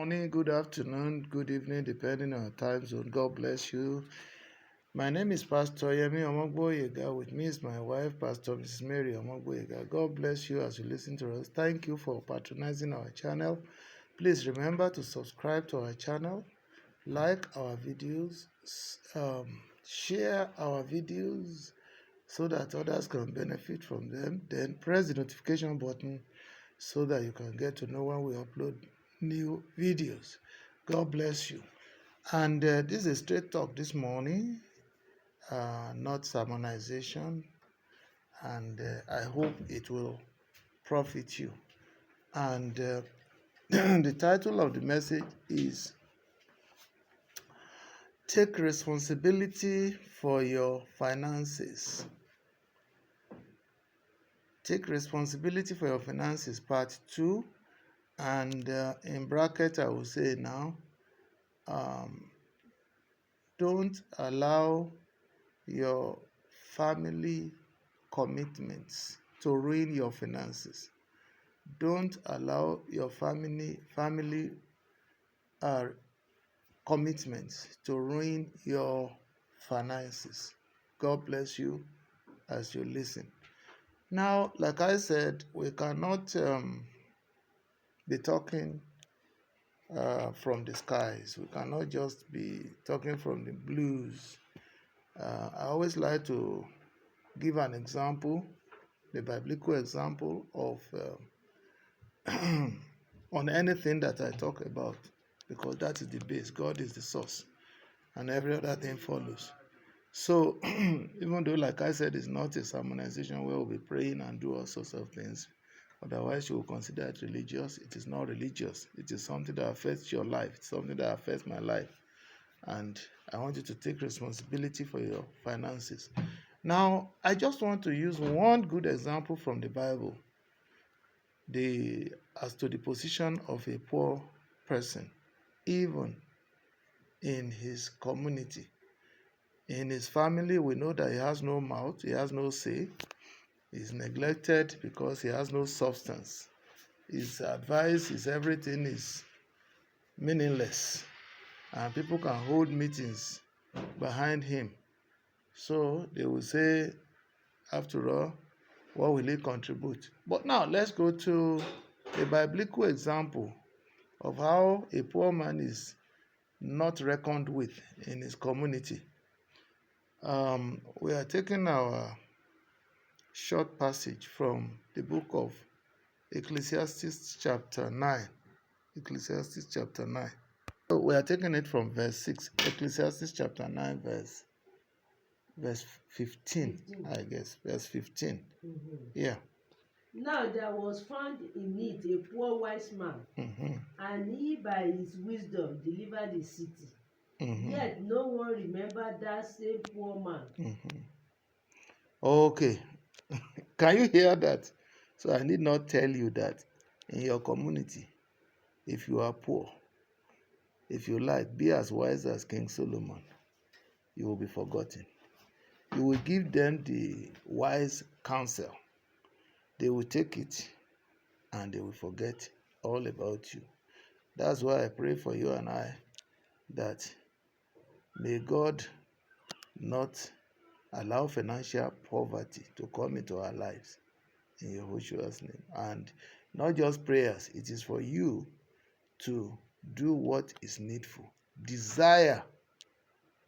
morning, good afternoon, good evening, depending on time zone. God bless you. My name is Pastor Yemi Omogboyega. With me is my wife, Pastor Mrs. Mary Omogboyega. God bless you as you listen to us. Thank you for patronizing our channel. Please remember to subscribe to our channel, like our videos, share our videos so that others can benefit from them. Then press the notification button so that you can get to know when we upload new videos. God bless you. And this is straight talk this morning, not sermonization, and I hope it will profit you. And the title of the message is Take Responsibility for Your Finances. Take Responsibility for Your Finances, Part 2. And in bracket, I will say now, don't allow your family commitments to ruin your finances. Don't allow your family commitments to ruin your finances. God bless you as you listen. Now, like I said, we cannot be talking from the skies. We cannot just be talking from the blues. I always like to give an example, the biblical example of on anything that I talk about, because that is the base. God is the source, and every other thing follows. So, even though, like I said, it's not a sermonization where we'll be praying and do all sorts of things, otherwise you will consider it religious. It is not religious. It is something that affects your life. It's something that affects my life. And I want you to take responsibility for your finances. Now, I just want to use one good example from the Bible, as to the position of a poor person, even in his community. In his family, we know that he has no mouth, he has no say, he's neglected because he has no substance. His advice, his everything is meaningless, and people can hold meetings behind him. So they will say, after all, what will he contribute? But now let's go to a biblical example of how a poor man is not reckoned with in his community. We are taking our short passage from the book of Ecclesiastes chapter 9. Ecclesiastes chapter 9. So we are taking it from verse 6. Ecclesiastes chapter 9, verse 15, I guess. Verse 15. Yeah. Now there was found in it a poor wise man, and he by his wisdom delivered the city. Yet no one remembered that same poor man. Okay. Can you hear that? So I need not tell you that in your community, if you are poor, if you like, be as wise as King Solomon, you will be forgotten. You will give them the wise counsel. They will take it and they will forget all about you. That's why I pray for you and I that may God not allow financial poverty to come into our lives in Yahushua's name. And not just prayers, it is for you to do what is needful. Desire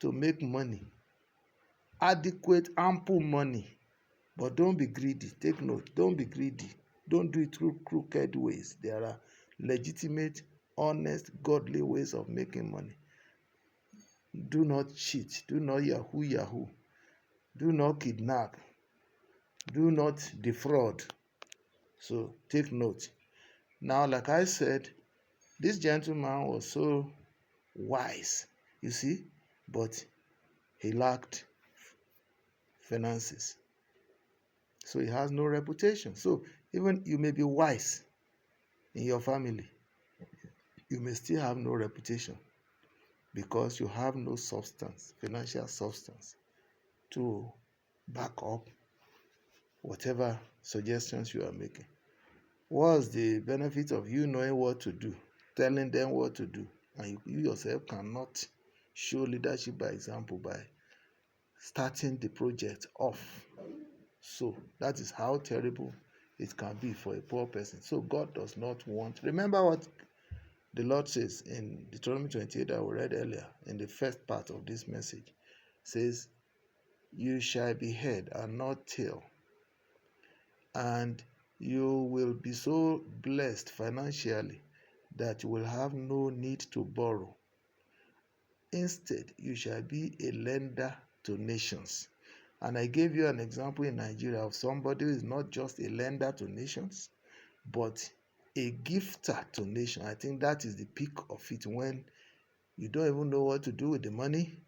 to make money, adequate, ample money. But don't be greedy. Take note, don't be greedy. Don't do it through crooked ways. There are legitimate, honest, godly ways of making money. Do not cheat. Do not yahoo. Do not kidnap. Do not defraud. So take note. Now, like I said, this gentleman was so wise, you see, but he lacked finances. So he has no reputation. So even you may be wise in your family, you may still have no reputation because you have no substance, financial substance, to back up whatever suggestions you are making. What's the benefit of you knowing what to do telling them what to do. And you yourself cannot show leadership by example by starting the project off. So that is how terrible it can be for a poor person. So God does not want. Remember what the Lord says in Deuteronomy 28 that we read earlier in the first part of this message. Says, you shall be head and not tail, and you will be so blessed financially that you will have no need to borrow. Instead, you shall be a lender to nations. And I gave you an example in Nigeria of somebody who is not just a lender to nations, but a gifter to nations. I think that is the peak of it, when you don't even know what to do with the money,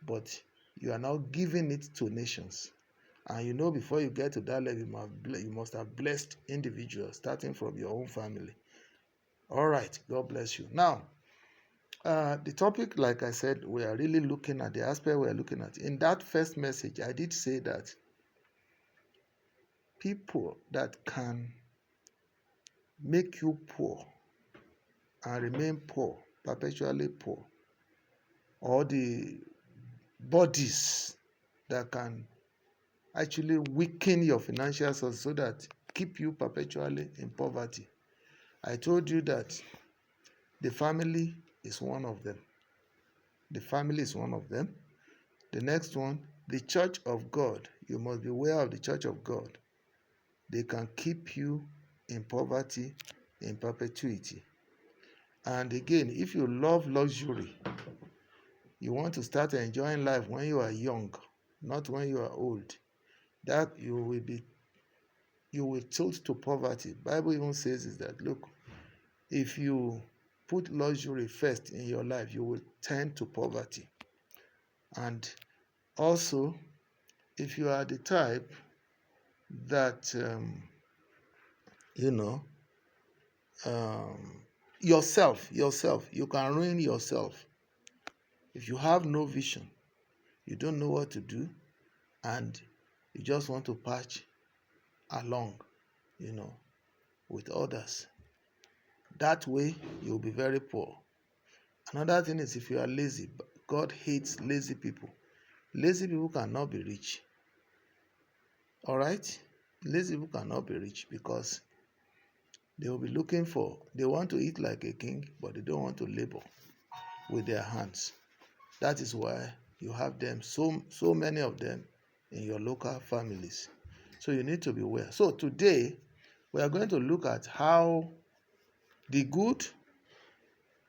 but you are now giving it to nations. And you know, before you get to that level, you must have blessed individuals, starting from your own family. All right, God bless you. Now, the topic, like I said, we are really looking at the aspect we are looking at. In that first message, I did say that people that can make you poor and remain poor, perpetually poor, or the bodies that can actually weaken your financial source so that keep you perpetually in poverty. I told you that the family is one of them. The family is one of them. The next one, the church of God. You must be aware of the church of God. They can keep you in poverty in perpetuity. And again, if you love luxury, you want to start enjoying life when you are young, not when you are old, that you will tilt to poverty. Bible even says is that, look, if you put luxury first in your life, you will tend to poverty. And also, if you are the type that you know yourself, you can ruin yourself if you have no vision, you don't know what to do, and you just want to patch along, with others. That way, you'll be very poor. Another thing is, if you are lazy, God hates lazy people. Lazy people cannot be rich. All right? Lazy people cannot be rich because they will be they want to eat like a king, but they don't want to labor with their hands. That is why you have them, so many of them in your local families. So you need to be aware. So today, we are going to look at how the good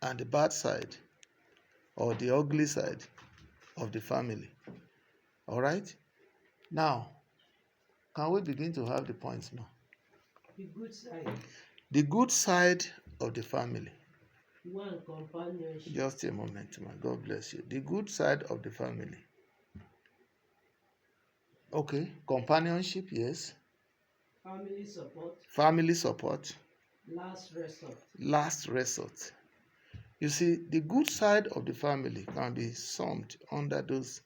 and the bad side, or the ugly side of the family. All right? Now, can we begin to have the points now? The good side. The good side of the family. One, companionship. Just a moment, my God bless you. The good side of the family. Okay, companionship, yes. Family support. Family support. Last resort. Last resort. You see, the good side of the family can be summed under those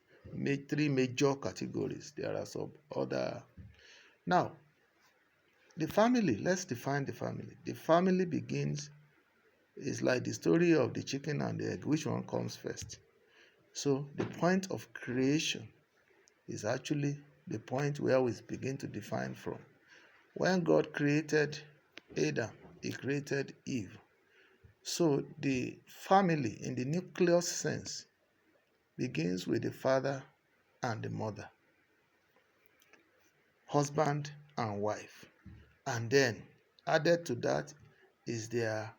three major categories. There are some other. Now, the family, let's define the family. The family begins, is like the story of the chicken and the egg. Which one comes first? So, the point of creation is actually the point where we begin to define from. When God created Adam, he created Eve. So the family in the nucleus sense begins with the father and the mother, husband and wife. And then added to that is their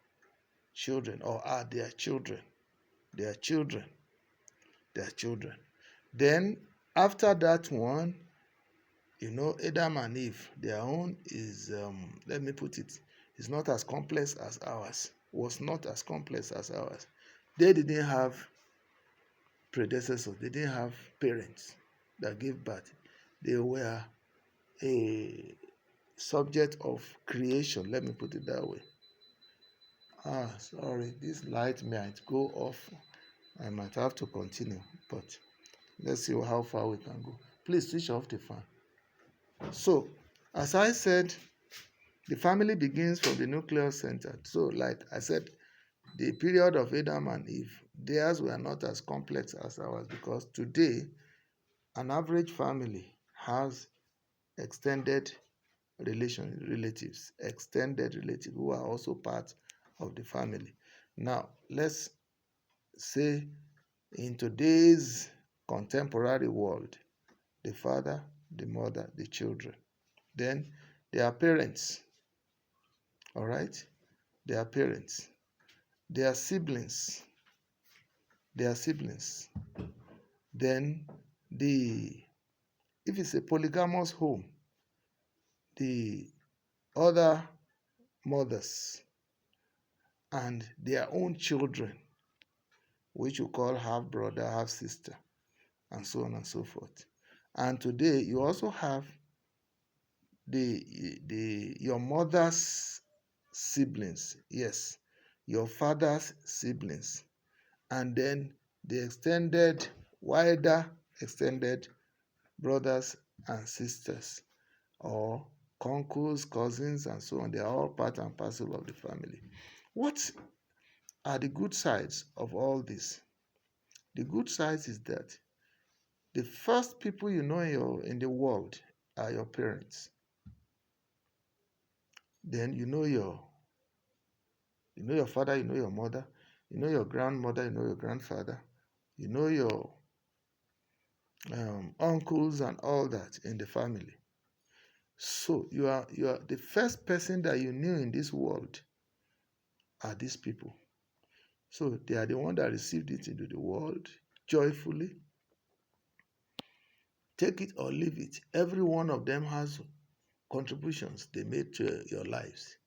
children, or are their children. Their children. Their children. Then after that one, Adam and Eve, their own is, let me put it, is not as complex as ours. Was not as complex as ours. They didn't have predecessors. They didn't have parents that gave birth. They were a subject of creation. Let me put it that way. Sorry, this light might go off. I might have to continue, but let's see how far we can go. Please switch off the fan. So, as I said, the family begins from the nuclear center. So, like I said, the period of Adam and Eve, theirs were not as complex as ours, because today an average family has extended extended relatives who are also part of the family. Now, let's say in today's contemporary world, the father, the mother, the children, then their parents, all right? Their parents, their siblings, their siblings. Then the if it's a polygamous home, the other mothers and their own children, which you call half brother, half sister, and so on and so forth. And today you also have the your mother's siblings, yes, your father's siblings, and then the wider extended brothers and sisters, or uncles, cousins, and so on. They are all part and parcel of the family. What are the good sides of all this? The good sides is that the first people you know in the world are your parents. Then you know your father, you know your mother, you know your grandmother, you know your grandfather, you know your uncles and all that in the family. So you are the first person that you knew in this world are these people. So they are the one that received it into the world joyfully. Take it or leave it. Every one of them has contributions they made to your lives.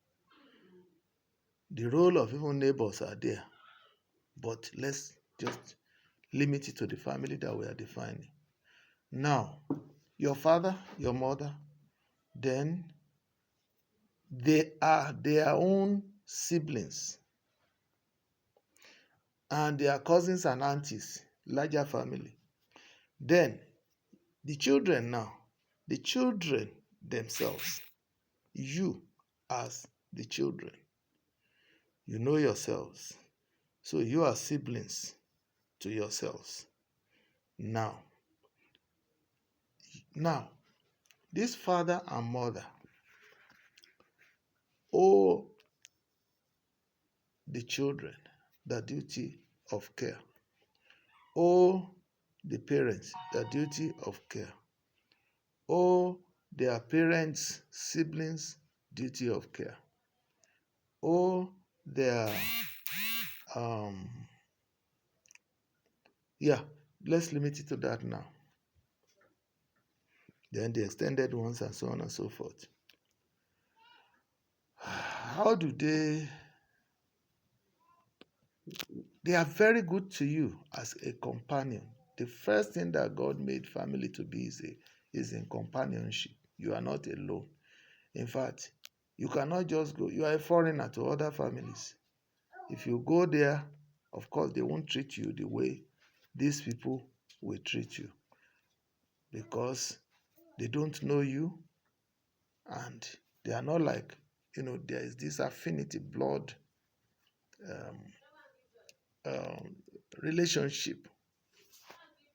The role of even neighbors are there, but let's just limit it to the family that we are defining. Now, your father, your mother, then they are their own siblings and their cousins and aunties, larger family. Then the children now, the children themselves, you as the children, you know yourselves. So you are siblings to yourselves. Now, now, this father and mother owe the children the duty of care, owe the parents the duty of care, owe their parents, siblings duty of care, owe their um yeah, let's limit it to that now. Then the extended ones and so on and so forth. How do they are very good to you as a companion. The first thing that God made family to be is in companionship. You are not alone. In fact, you cannot just go. You are a foreigner to other families. If you go there, of course, they won't treat you the way these people will treat you, because they don't know you, and they are not like, there is this affinity, blood um, um, relationship.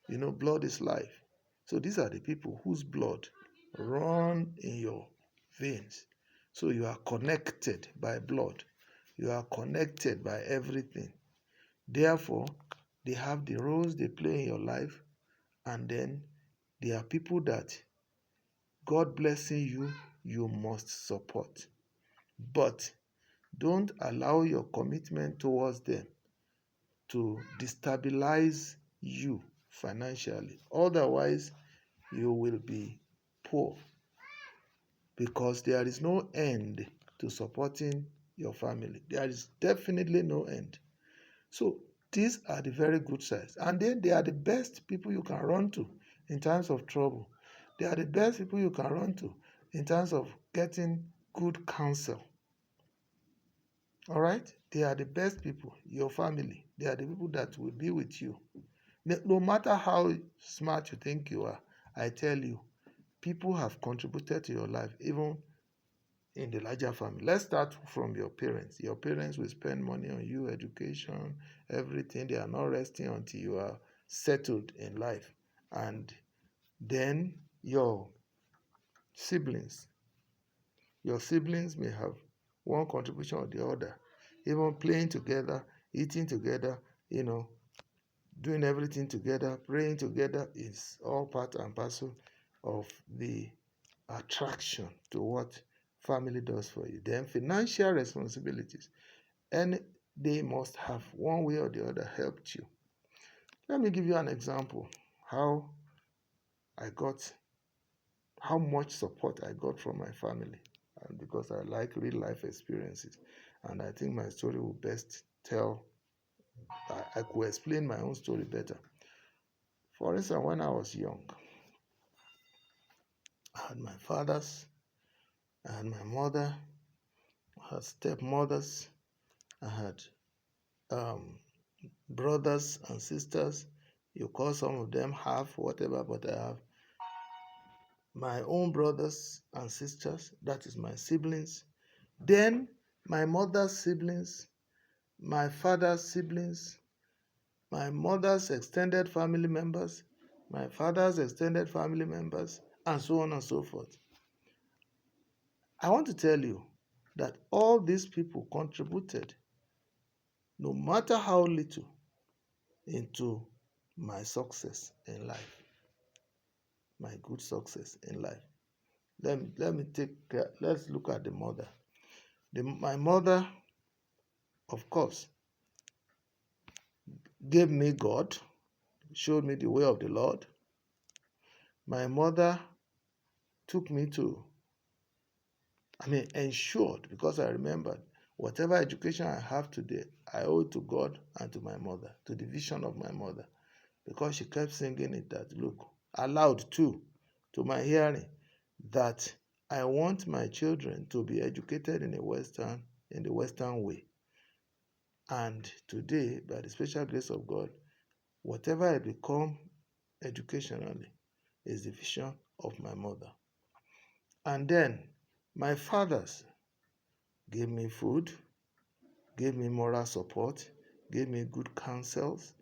Blood is life. So these are the people whose blood run in your veins. So you are connected by blood. You are connected by everything. Therefore, they have the roles they play in your life, and then they are people that God blessing you, you must support. But don't allow your commitment towards them to destabilize you financially. Otherwise, you will be poor, because there is no end to supporting your family. There is definitely no end. So these are the very good sides. And then they are the best people you can run to in times of trouble. They are the best people you can run to in terms of getting good counsel. All right? They are the best people, your family. They are the people that will be with you. No matter how smart you think you are, I tell you, people have contributed to your life, even in the larger family. Let's start from your parents. Your parents will spend money on you, education, everything. They are not resting until you are settled in life. And then siblings, your siblings may have one contribution or the other, even playing together, eating together, doing everything together, praying together is all part and parcel of the attraction to what family does for you. Then financial responsibilities, and they must have one way or the other helped you. Let me give you an example how I got how much support I got from my family, and because I like real life experiences, and I think my story will best tell. I could explain my own story better. For instance, when I was young, I had my fathers, I had my mother, I had stepmothers, I had um, brothers and sisters. You call some of them half, whatever, but I have my own brothers and sisters, that is my siblings. Then my mother's siblings, my father's siblings, my mother's extended family members, my father's extended family members, and so on and so forth. I want to tell you that all these people contributed, no matter how little, into my success in life, my good success in life. Let's look at the mother. My mother, of course, gave me God, showed me the way of the Lord. My mother took me to, ensured, because I remembered whatever education I have today, I owe to God and to my mother, to the vision of my mother, because she kept singing it that, look, aloud too, to my hearing, that I want my children to be educated in the Western way. And today, by the special grace of God, whatever I become educationally is the vision of my mother. And then my fathers gave me food, gave me moral support, gave me good counsels.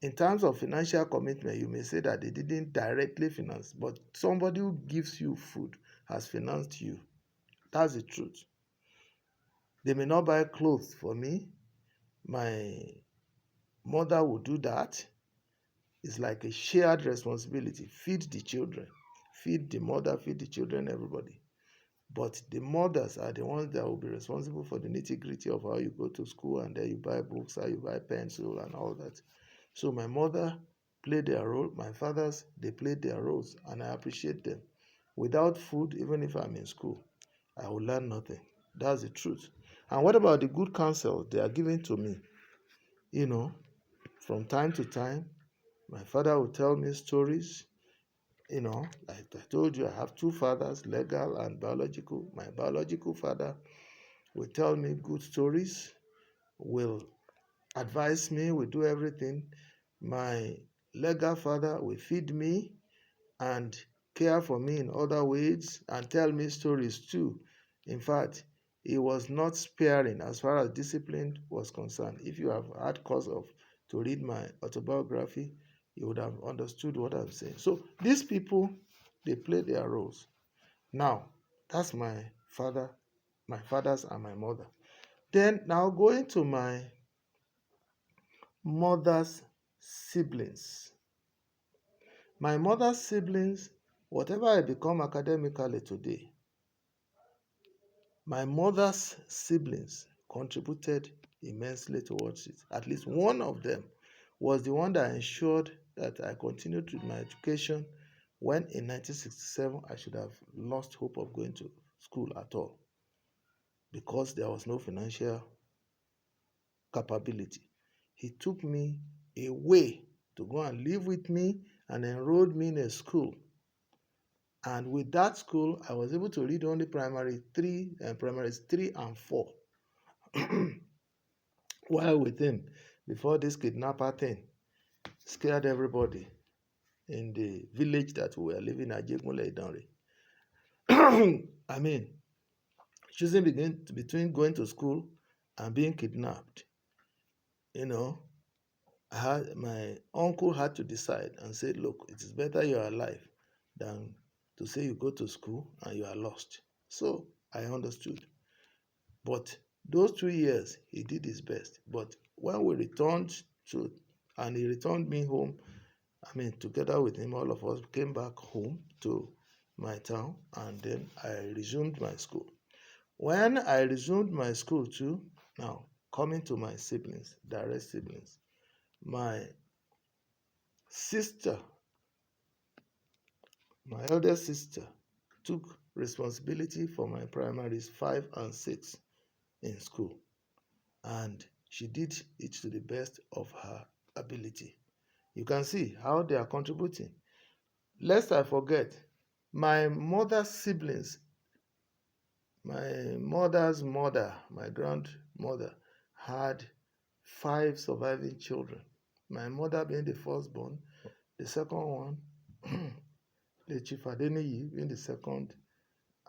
In terms of financial commitment, you may say that they didn't directly finance, but somebody who gives you food has financed you. That's the truth. They may not buy clothes for me. My mother will do that. It's like a shared responsibility. Feed the children. Feed the mother, feed the children, everybody. But the mothers are the ones that will be responsible for the nitty-gritty of how you go to school, and then you buy books, how you buy pencil and all that. So my mother played their role. My fathers, they played their roles, and I appreciate them. Without food, even if I'm in school, I will learn nothing. That's the truth. And what about the good counsel they are giving to me? From time to time, my father will tell me stories. Like I told you, I have two fathers, legal and biological. My biological father will tell me good stories, will advise me, will do everything. My legal father will feed me and care for me in other ways and tell me stories too. In fact, he was not sparing as far as discipline was concerned. If you have had cause to read my autobiography, you would have understood what I'm saying. So these people, they play their roles. Now, that's my fathers and my mother. Then now going to my mother's siblings. My mother's siblings, whatever I become academically today, my mother's siblings contributed immensely towards it. At least one of them was the one that ensured that I continued with my education when in 1967 I should have lost hope of going to school at all because there was no financial capability. He took me away to go and live with me and enrolled me in a school. And with that school, I was able to read only primaries 3 and 4. While with him, before this kidnapper thing scared everybody in the village that we were living at Jegunle Idanre. I mean, choosing between going to school and being kidnapped. You know, my uncle had to decide and say, look, it is better you are alive than to say you go to school and you are lost. So I understood. But those 2 years, he did his best. But when we returned to, and he returned me home, I mean, together with him, all of us came back home to my town, and then I resumed my school. When I resumed my school too, now coming to my siblings, direct siblings, my sister, my eldest sister, took responsibility for my primaries 5 and 6 in school, and she did it to the best of her ability. You can see how they are contributing. Lest I forget, my mother's siblings, my mother's mother, my grandmother, had 5 surviving children. My mother being the firstborn, the second one, the Chief Adeniyi being the second,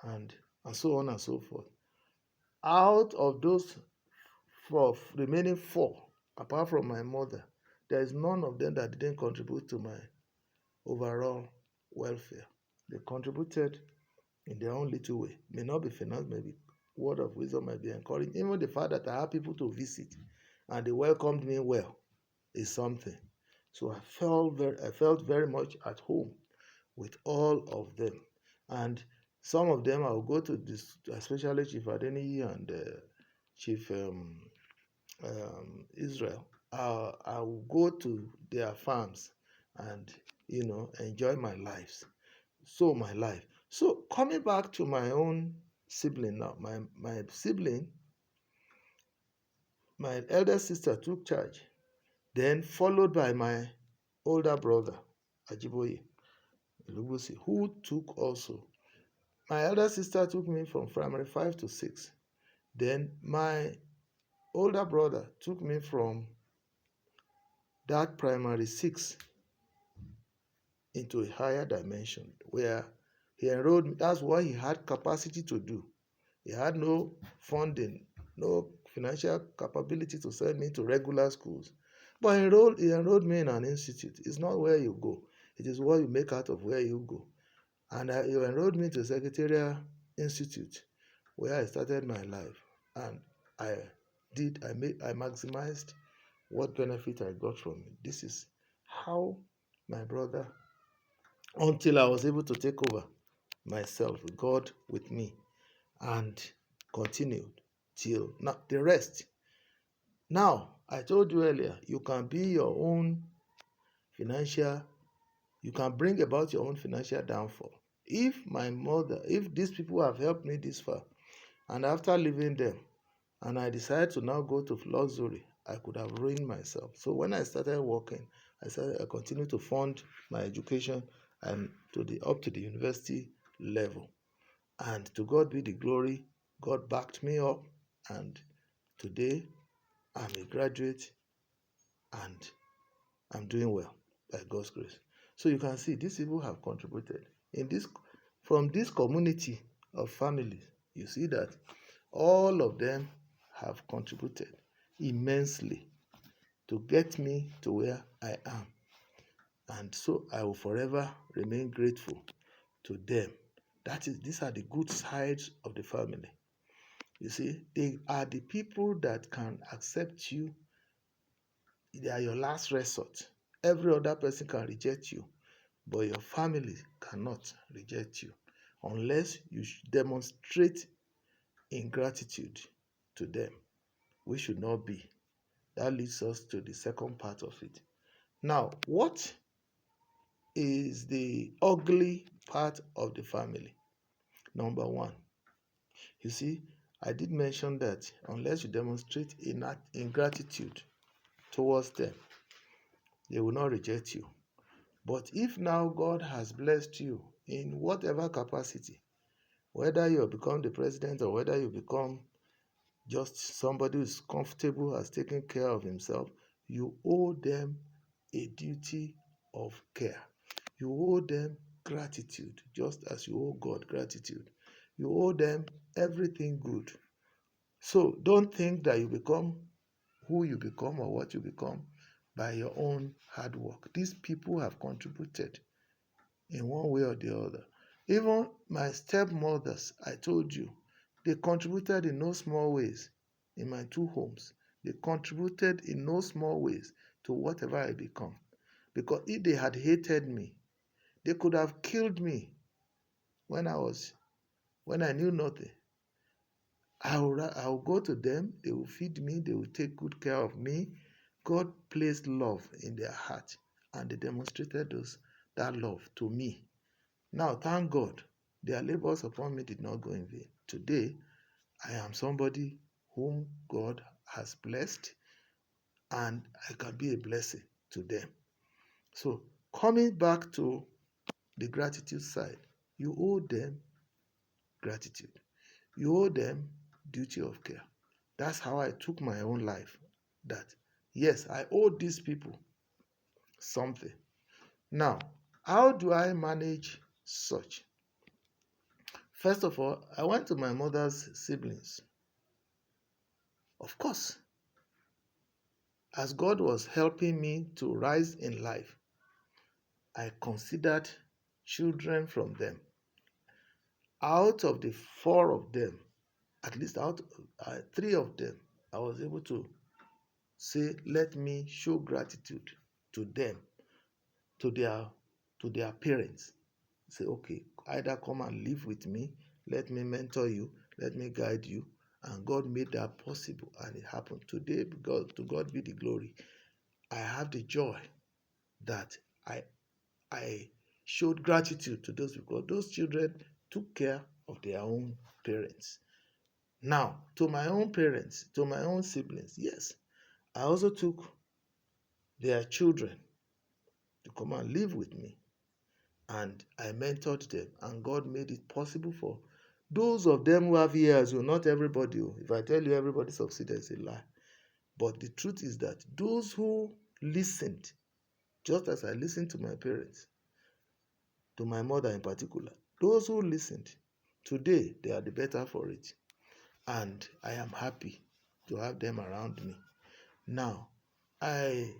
and so on and so forth. Out of those remaining four, apart from my mother, there is none of them that didn't contribute to my overall welfare. They contributed in their own little way. May not be finance, maybe word of wisdom, might be encouraging. Even the fact that I had people to visit and they welcomed me well is something. So I felt very much at home with all of them. And some of them I will go to this, especially Chief Adeniyi and Chief Israel. I will go to their farms and enjoy my lives. So my life. So coming back to my own sibling now, my sibling, my elder sister took charge, then followed by my older brother, Ajiboye Ilubusi, who took also. My elder sister took me from primary 5 to 6. Then my older brother took me from that primary 6 into a higher dimension where he enrolled me. That's what he had capacity to do. He had no funding, no financial capability to send me to regular schools. But he enrolled me in an institute. It's not where you go. It is what you make out of where you go. And he enrolled me to Secretariat Institute, where I started my life. And I maximized what benefit I got from it. This is how my brother, until I was able to take over myself, with God with me, and continued till now. The rest. Now, I told you earlier, you can be your own financial, you can bring about your own financial downfall. If these people have helped me this far, and after leaving them, and I decided to now go to luxury, I could have ruined myself. So when I started working, I continued to fund my education and up to the university level. And to God be the glory, God backed me up, and today I'm a graduate and I'm doing well by God's grace. So you can see these people have contributed from this community of families. You see that all of them have contributed immensely to get me to where I am. And so I will forever remain grateful to them. These are the good sides of the family. You see, they are the people that can accept you. They are your last resort. Every other person can reject you, but your family cannot reject you unless you demonstrate ingratitude to them. We should not be. That leads us to the second part of it. Now, what is the ugly part of the family? Number one, you see, I did mention that unless you demonstrate ingratitude towards them, they will not reject you. But if now God has blessed you in whatever capacity, whether you become the president or whether you become just somebody who is comfortable, has taken care of himself, you owe them a duty of care. You owe them gratitude, just as you owe God gratitude. You owe them everything good. So don't think that you become who you become or what you become by your own hard work. These people have contributed in one way or the other. Even my stepmothers, I told you, they contributed in no small ways in my two homes. They contributed in no small ways to whatever I become. Because if they had hated me, they could have killed me when when I knew nothing. I'll go to them, they will feed me, they will take good care of me. God placed love in their heart and they demonstrated that love to me. Now, thank God, their labors upon me did not go in vain. Today, I am somebody whom God has blessed and I can be a blessing to them. So, coming back to the gratitude side, you owe them gratitude. You owe them duty of care. That's how I took my own life. That, yes, I owe these people something. Now, how do I manage such? First of all, I went to my mother's siblings. Of course, as God was helping me to rise in life, I considered children from them. Out of the four of them, at least out of three of them, I was able to say, let me show gratitude to them, to their parents. Say, okay, either come and live with me, let me mentor you, let me guide you. And God made that possible and it happened. Today, to God be the glory. I have the joy that I showed gratitude to those because those children took care of their own parents. Now, to my own parents, to my own siblings, yes, I also took their children to come and live with me. And I mentored them, and God made it possible for those of them who have ears. Not everybody. If I tell you everybody succeeded, it's a lie. But the truth is that those who listened, just as I listened to my parents, to my mother in particular, those who listened, today they are the better for it. And I am happy to have them around me. Now, I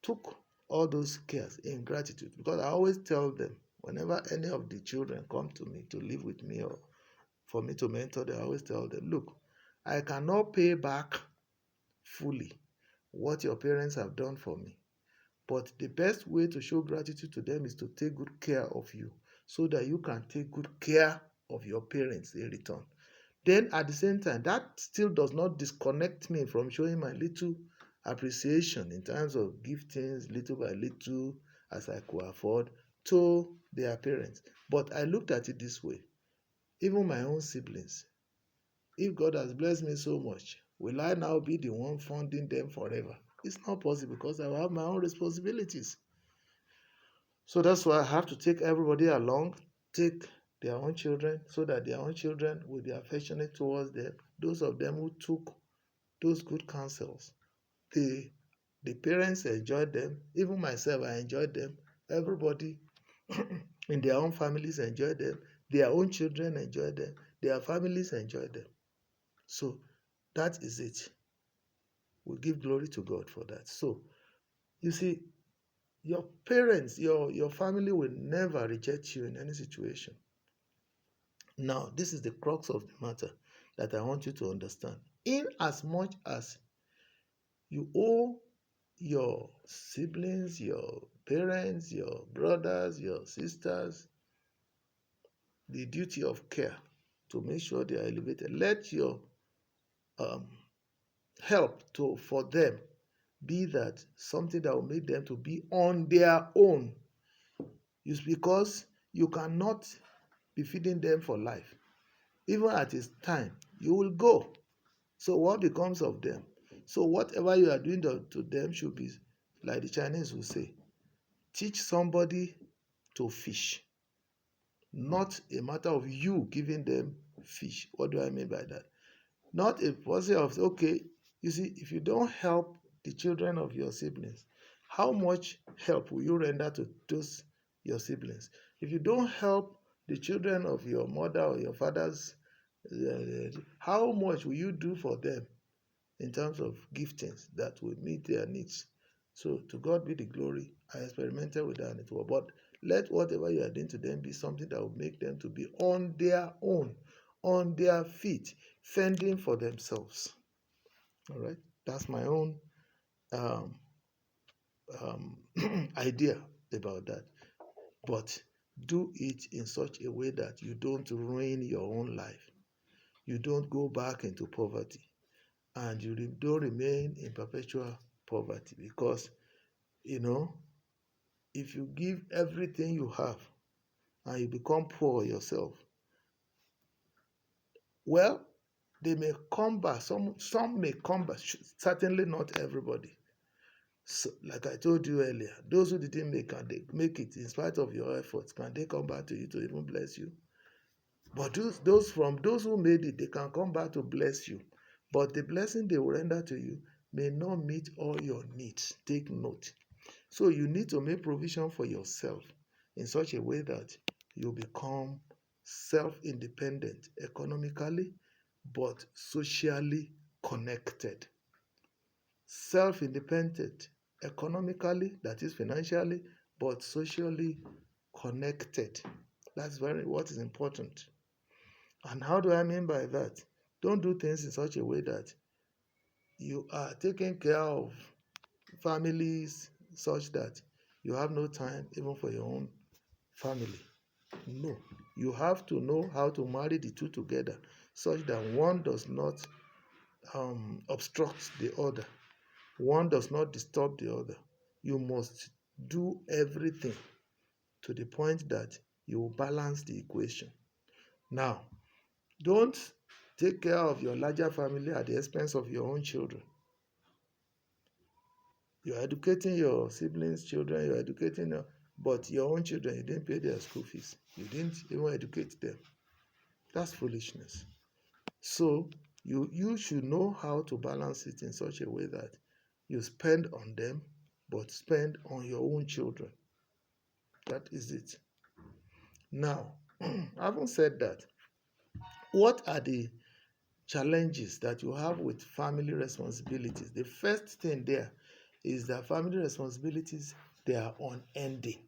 took all those cares in gratitude because I always tell them whenever any of the children come to me to live with me or for me to mentor them, I always tell them, look, I cannot pay back fully what your parents have done for me. But the best way to show gratitude to them is to take good care of you so that you can take good care of your parents in return. Then at the same time, that still does not disconnect me from showing my little appreciation in terms of giftings little by little as I could afford to their parents. But I looked at it this way. Even my own siblings, if God has blessed me so much, will I now be the one funding them forever? It's not possible because I will have my own responsibilities. So that's why I have to take everybody along, take their own children, so that their own children will be affectionate towards them. Those of them who took those good counsels, the parents enjoyed them. Even myself, I enjoyed them. Everybody in their own families enjoyed them. Their own children enjoyed them. Their families enjoyed them. So that is it. We give glory to God for that. So you see, your parents, your family will never reject you in any situation. Now, this is the crux of the matter that I want you to understand. In as much as you owe your siblings, your parents, your brothers, your sisters, the duty of care to make sure they are elevated, let your um, help for them be that something that will make them to be on their own. It's because you cannot be feeding them for life. Even at its time, you will go. So what becomes of them? So whatever you are doing to them should be, like the Chinese will say, teach somebody to fish, not a matter of you giving them fish. What do I mean by that? Not a policy of, okay, you see, if you don't help the children of your siblings, how much help will you render to those your siblings? If you don't help the children of your mother or your father's, how much will you do for them in terms of giftings that will meet their needs? So to God be the glory. I experimented with that and it worked. But let whatever you are doing to them be something that will make them to be on their own, on their feet, fending for themselves. All right. That's my own um, um, idea about that. But do it in such a way that you don't ruin your own life. You don't go back into poverty and you don't remain in perpetual poverty because, you know, if you give everything you have and you become poor yourself, well, they may come back. Some may come back. Certainly not everybody. So, like I told you earlier, those who didn't make, can they make it in spite of your efforts? Can they come back to you to even bless you? But those who made it, they can come back to bless you. But the blessing they will render to you may not meet all your needs. Take note. So you need to make provision for yourself in such a way that you become self-independent economically, but socially connected. Self-independent economically, that is financially, but socially connected. That's very what is important. And how do I mean by that? Don't do things in such a way that you are taking care of families such that you have no time even for your own family. No, you have to know how to marry the two together such that one does not obstruct the other, one does not disturb the other. You must do everything to the point that you balance the equation. Now, don't take care of your larger family at the expense of your own children. You're educating your siblings' children, but your own children, you didn't pay their school fees. You didn't even educate them. That's foolishness. So you should know how to balance it in such a way that you spend on them, but spend on your own children. That is it. Now, having said that, what are the challenges that you have with family responsibilities? The first thing there is that family responsibilities, they are unending,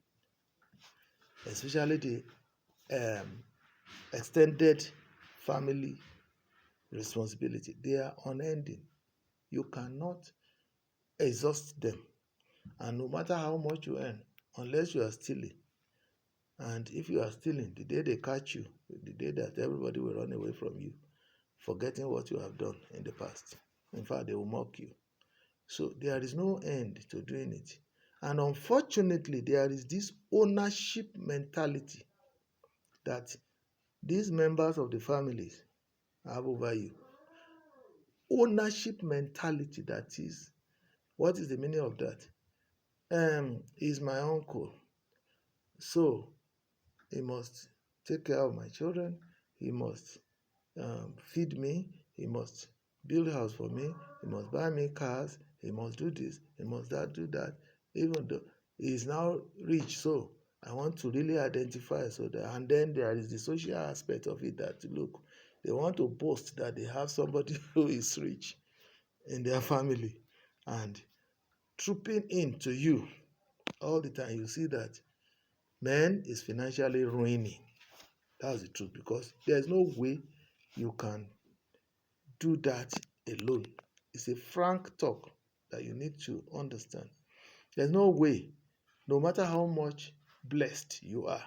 especially the um, extended family responsibility. They are unending. You cannot exhaust them. And no matter how much you earn, unless you are stealing, and if you are stealing, the day they catch you, the day that everybody will run away from you, forgetting what you have done in the past. In fact, they will mock you. So there is no end to doing it. And unfortunately, there is this ownership mentality that these members of the families have over you. Ownership mentality, that is, what is the meaning of that? He's my uncle, so he must take care of my children. He must feed me. He must build a house for me. He must buy me cars. He must do this. He must do that. Even though he is now rich, so I want to really identify. So that, and then there is the social aspect of it that look, they want to boast that they have somebody who is rich in their family, and trooping into you all the time. You see that man is financially ruining. That's the truth, because there's no way you can do that alone. It's a frank talk that you need to understand. There's no way, no matter how much blessed you are,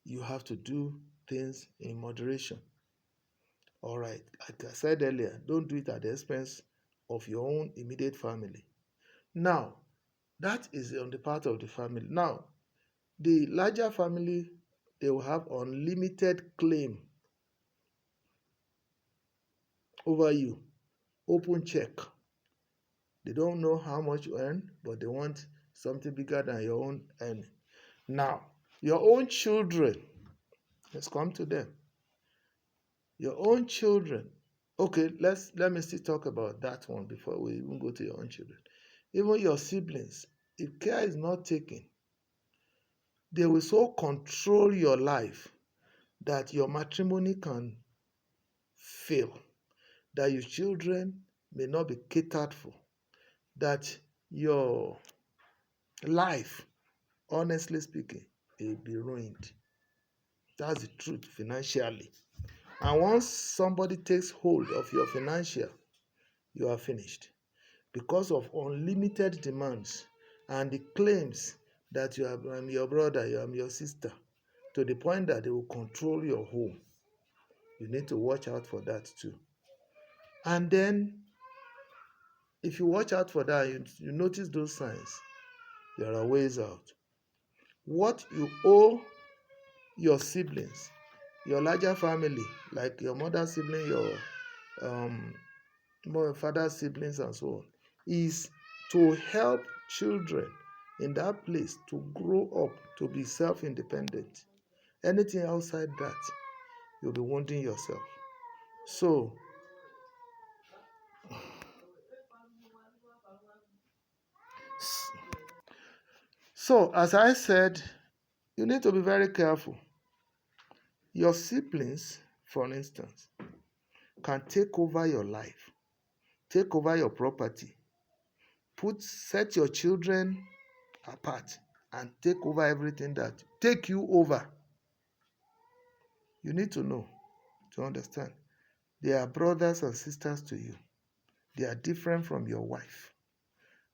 you have to do things in moderation. All right, like I said earlier, don't do it at the expense of your own immediate family. Now, that is on the part of the family. Now, the larger family, they will have unlimited claim over you. Open check. They don't know how much you earn, but they want something bigger than your own earning. Now, your own children, let's come to them. Your own children. Okay, let me still talk about that one before we even go to your own children. Even your siblings, if care is not taken, they will so control your life that your matrimony can fail, that your children may not be catered for, that your life, honestly speaking, will be ruined. That's the truth financially. And once somebody takes hold of your financial, you are finished. Because of unlimited demands and the claims that I'm your brother, I'm your sister, to the point that they will control your home. You need to watch out for that too. And then, if you watch out for that, you notice those signs, there are ways out. What you owe your siblings, your larger family, like your mother's sibling, your um, father's siblings, and so on, is to help children in that place to grow up to be self-independent. Anything outside that, you'll be wounding yourself. So, as I said, you need to be very careful. Your siblings, for instance, can take over your life, take over your property, set your children apart, and take over everything that take you over. You need to know, to understand. They are brothers and sisters to you. They are different from your wife.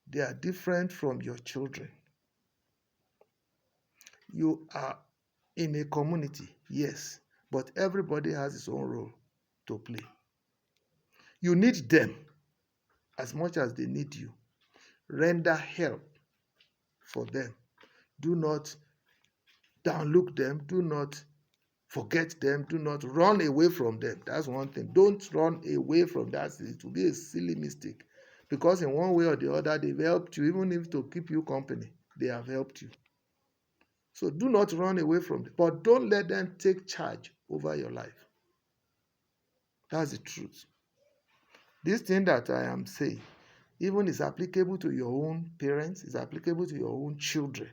They are different from your children. You are in a community, yes, but everybody has his own role to play. You need them as much as they need you. Render help for them. Do not downlook them. Do not forget them. Do not run away from them. That's one thing. Don't run away from that. It will be a silly mistake. Because in one way or the other, they've helped you, even if to keep you company, they have helped you. So do not run away from them, but don't let them take charge over your life. That's the truth. This thing that I am saying, even is applicable to your own parents, is applicable to your own children.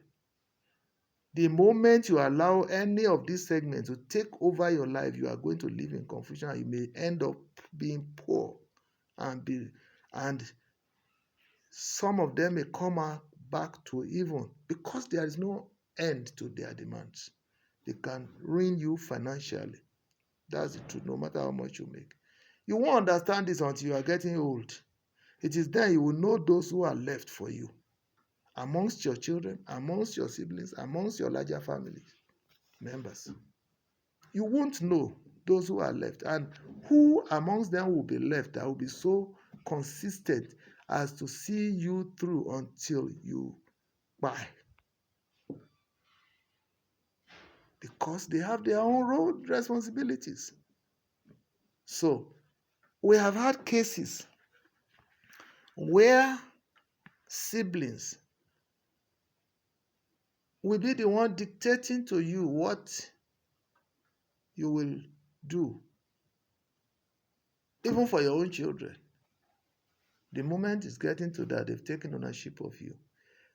The moment you allow any of these segments to take over your life, you are going to live in confusion. You may end up being poor, and some of them may come back to even, because there is no end to their demands. They can ruin you financially. That's the truth, no matter how much you make. You won't understand this until you are getting old. It is then you will know those who are left for you, amongst your children, amongst your siblings, amongst your larger family members. You won't know those who are left, and who amongst them will be left that will be so consistent as to see you through until you die. Because they have their own role responsibilities. So, we have had cases where siblings will be the one dictating to you what you will do, even for your own children. The moment it's getting to that, they've taken ownership of you.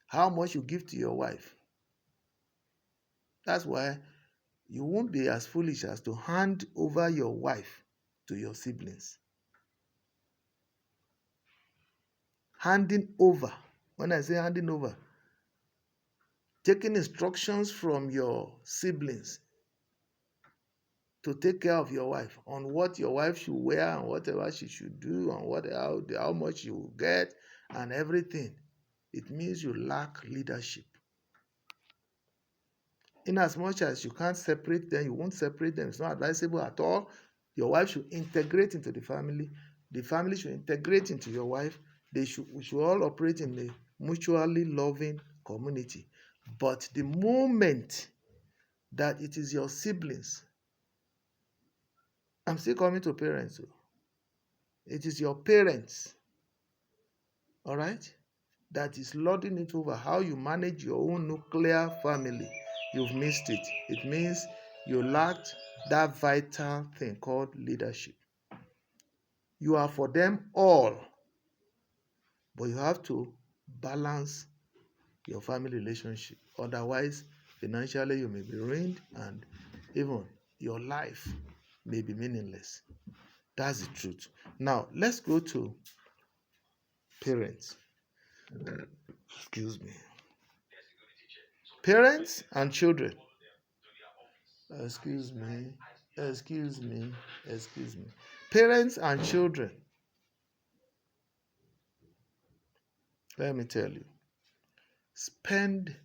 How much you give to your wife. That's why you won't be as foolish as to hand over your wife to your siblings. Handing over, when I say handing over, taking instructions from your siblings to take care of your wife on what your wife should wear and whatever she should do and how much you will get and everything. It means you lack leadership. In as much as you can't separate them, you won't separate them. It's not advisable at all. Your wife should integrate into the family. The family should integrate into your wife. We should all operate in a mutually loving community. But the moment that it is your siblings, I'm still coming to parents. It is your parents, all right, that is lording it over. How you manage your own nuclear family, you've missed it. It means you lacked that vital thing called leadership. You are for them all, but you have to balance your family relationship. Otherwise, financially, you may be ruined, and even your life may be meaningless. That's the truth. Now, let's go to parents. Excuse me. Parents and children. Excuse me. Excuse me. Excuse me. Parents and children. Let me tell you. Spend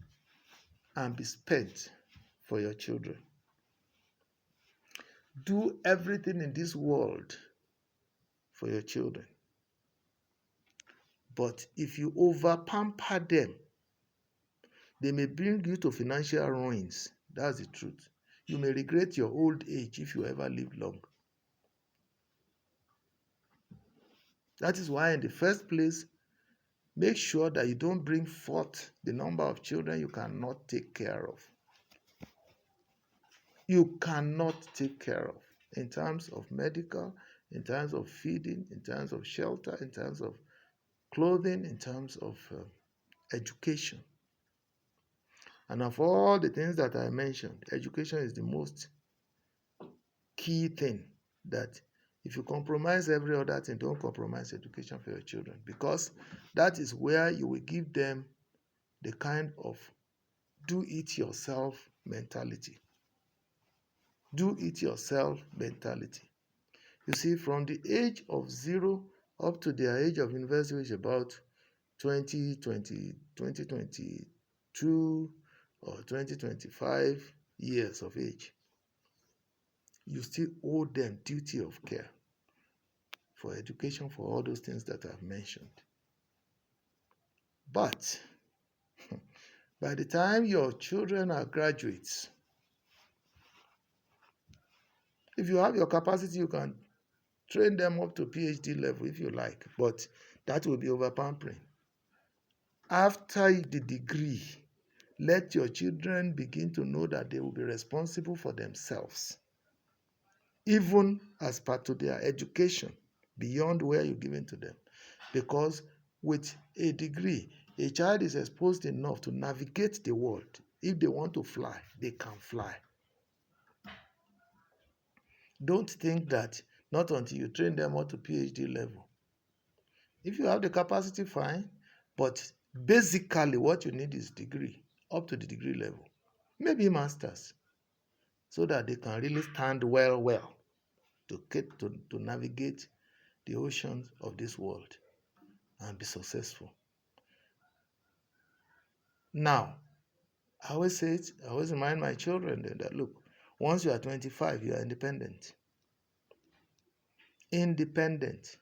and be spent for your children. Do everything in this world for your children. But if you over pamper them, they may bring you to financial ruins. That's the truth. You may regret your old age if you ever live long. That is why in the first place, make sure that you don't bring forth the number of children you cannot take care of. You cannot take care of in terms of medical, in terms of feeding, in terms of shelter, in terms of clothing, in terms of education. And of all the things that I mentioned, education is the most key thing that if you compromise every other thing, don't compromise education for your children, because that is where you will give them the kind of do it yourself mentality. Do it yourself mentality. You see, from the age of 0 up to their age of university, which is about 2022 or 2025 years of age, you still owe them duty of care for education, for all those things that I've mentioned. But by the time your children are graduates, if you have your capacity, you can train them up to PhD level if you like, but that will be over pampering. After the degree, let your children begin to know that they will be responsible for themselves, even as part of their education, beyond where you're giving to them. Because with a degree, a child is exposed enough to navigate the world. If they want to fly, they can fly. Don't think that not until you train them up to PhD level. If you have the capacity, fine. But basically, what you need is degree, up to the degree level. Maybe masters, so that they can really stand well to navigate the oceans of this world and be successful. Now, I always say it, I always remind my children that look, once you are 25, you are independent. Independent.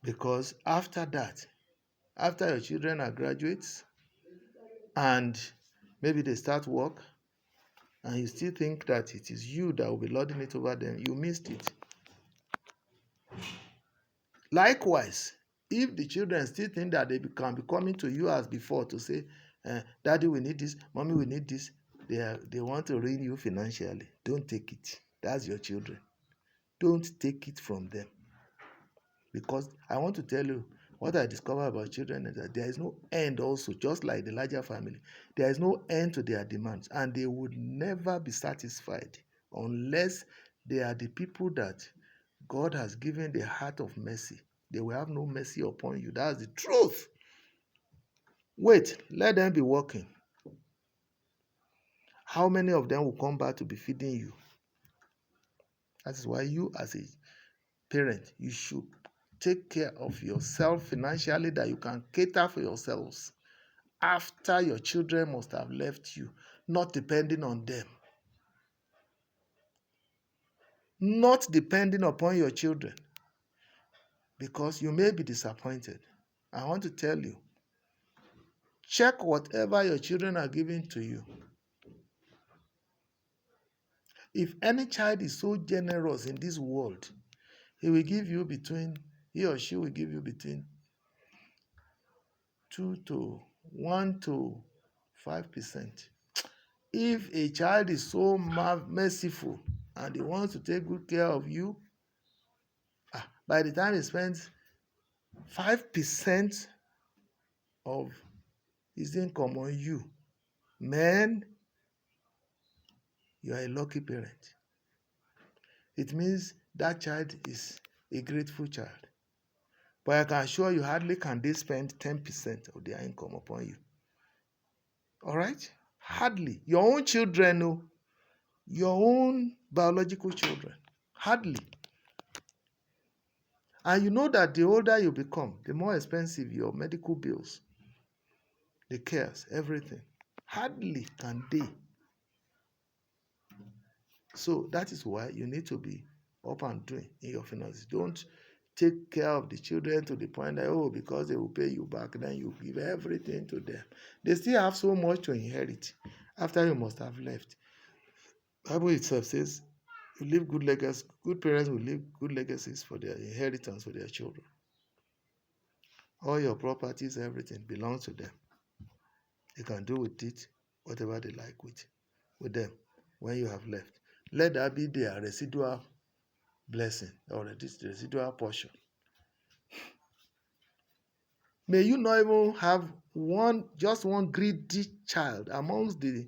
Because after that, after your children are graduates and maybe they start work and you still think that it is you that will be lording it over them, you missed it. Likewise, if the children still think that they can be coming to you as before to say, Daddy, we need this, Mommy, we need this, they want to ruin you financially, don't take it. That's your children. Don't take it from them. Because I want to tell you, what I discover about children is that there is no end also, just like the larger family. There is no end to their demands, and they would never be satisfied unless they are the people that God has given the heart of mercy. They will have no mercy upon you. That's the truth. Wait, let them be working. How many of them will come back to be feeding you? That is why you, as a parent, you should take care of yourself financially, that you can cater for yourselves after your children must have left you, not depending on them. Not depending upon your children, because you may be disappointed. I want to tell you, check whatever your children are giving to you. If any child is so generous in this world, he or she will give you between 2 to 1 to 5%. If a child is so merciful and he wants to take good care of you, by the time he spends 5% of his income on you, man, you are a lucky parent. It means that child is a grateful child. But I can assure you, hardly can they spend 10% of their income upon you. All right? Hardly. Your own children, no. Your own biological children. Hardly. And you know that the older you become, the more expensive your medical bills, the cares, everything. Hardly can they. So that is why you need to be up and doing in your finances. Don't take care of the children to the point that, oh, because they will pay you back, then you give everything to them. They still have so much to inherit after you must have left. The Bible itself says, you leave good legacies, good parents will leave good legacies for their inheritance for their children. All your properties, everything belongs to them. They can do with it whatever they like with them when you have left. Let that be their residual blessing or the residual portion. May you not even have just one greedy child amongst the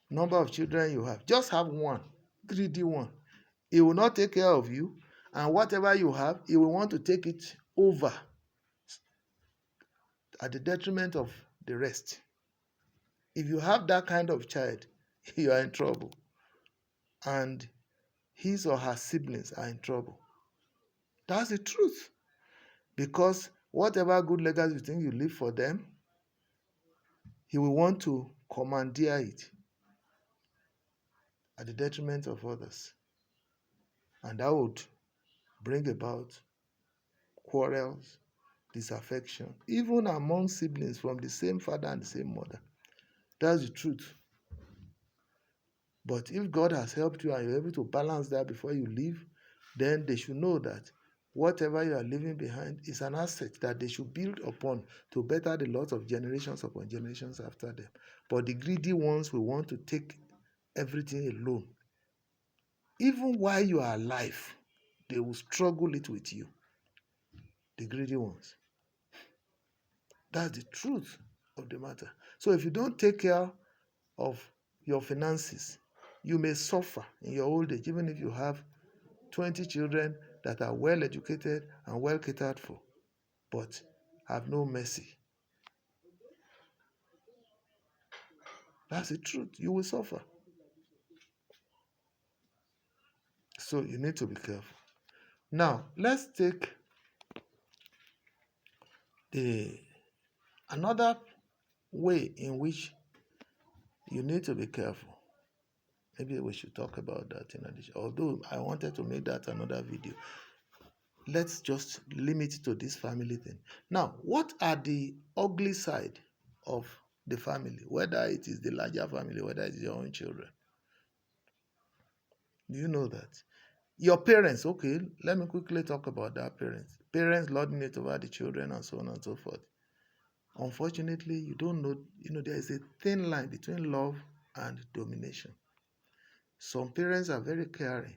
number of children you have. Just have one greedy one. He will not take care of you, and whatever you have, he will want to take it over at the detriment of the rest. If you have that kind of child, you are in trouble. And his or her siblings are in trouble. That's the truth. Because whatever good legacy you think you leave for them, he will want to commandeer it at the detriment of others. And that would bring about quarrels, disaffection, even among siblings from the same father and the same mother. That's the truth. But if God has helped you and you're able to balance that before you leave, then they should know that whatever you are leaving behind is an asset that they should build upon to better the lot of generations upon generations after them. But the greedy ones will want to take everything alone. Even while you are alive, they will struggle it with you. The greedy ones. That's the truth of the matter. So if you don't take care of your finances, you may suffer in your old age, even if you have 20 children that are well educated and well catered for, but have no mercy. That's the truth. You will suffer. So you need to be careful. Now, let's take another way in which you need to be careful. Maybe we should talk about that in addition. Although I wanted to make that another video. Let's just limit it to this family thing. Now, what are the ugly side of the family? Whether it is the larger family, whether it is your own children. Do you know that? Your parents, okay, let me quickly talk about that parents. Parents lording it over the children and so on and so forth. Unfortunately, you don't know, there is a thin line between love and domination. Some parents are very caring.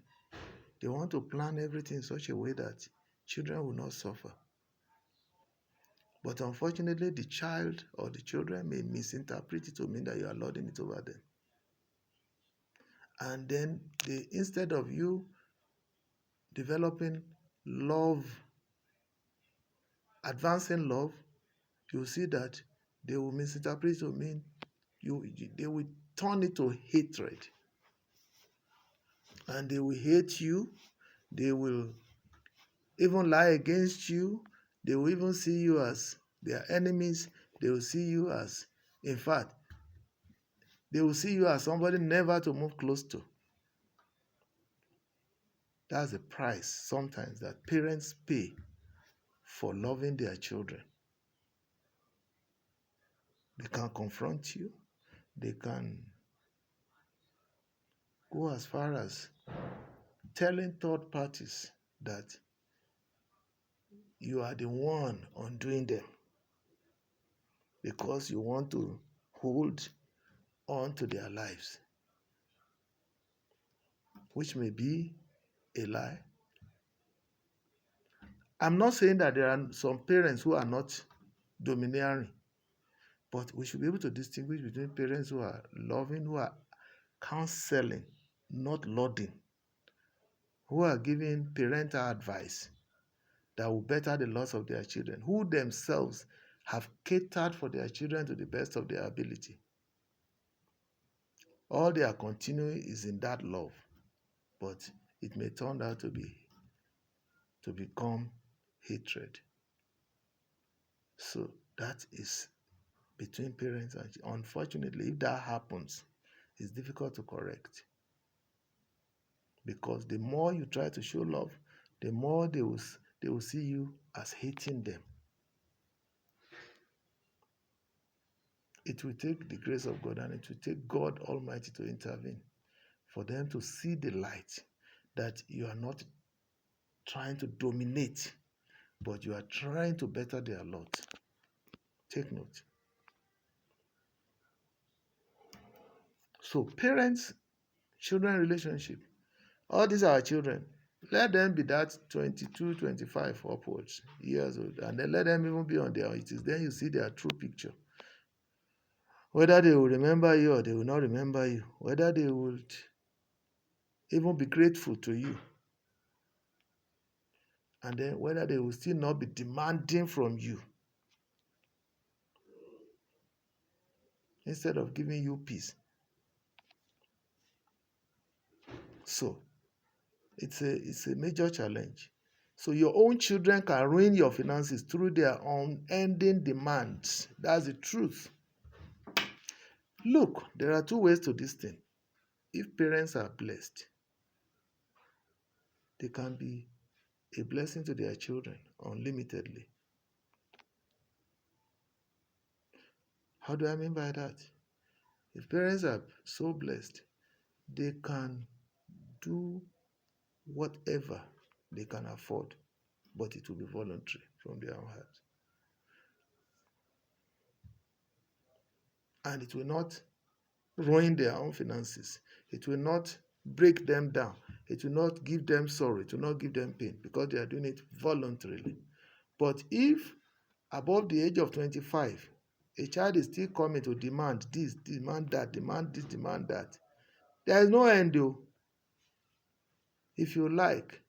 They want to plan everything in such a way that children will not suffer. But unfortunately, the child or the children may misinterpret it to mean that you are lording it over them. And then instead of you developing love, advancing love, you see that they will misinterpret it to mean they will turn it to hatred. And they will hate you. They will even lie against you. They will even see you as their enemies. They will see you as, in fact, they will see you as somebody never to move close to. That's the price sometimes that parents pay for loving their children. They can confront you. They can go as far as telling third parties that you are the one undoing them because you want to hold on to their lives, which may be a lie. I'm not saying that there are some parents who are not domineering, but we should be able to distinguish between parents who are loving, who are counseling, not lauding, who are giving parental advice that will better the loss of their children, who themselves have catered for their children to the best of their ability. All they are continuing is in that love, but it may turn out to become hatred. So that is between parents and children. Unfortunately, if that happens, it's difficult to correct, because the more you try to show love, the more they will see you as hating them. It will take the grace of God, and it will take God Almighty to intervene for them to see the light, that you are not trying to dominate, but you are trying to better their lot. Take note. So parents, children relationship, all these are our children. Let them be that 22, 25 upwards years old, and then let them even be on their 80s. Then you see their true picture. Whether they will remember you or they will not remember you, whether they would even be grateful to you, and then whether they will still not be demanding from you instead of giving you peace. So it's a major challenge. So your own children can ruin your finances through their unending demands. That's the truth. Look, there are two ways to this thing. If parents are blessed, they can be a blessing to their children unlimitedly. How do I mean by that? If parents are so blessed, they can do whatever they can afford, but it will be voluntary from their own heart. And it will not ruin their own finances. It will not break them down. It will not give them sorrow. It will not give them pain, because they are doing it voluntarily. But if above the age of 25, a child is still coming to demand this, demand that, demand this, demand that, there is no end though. If you like,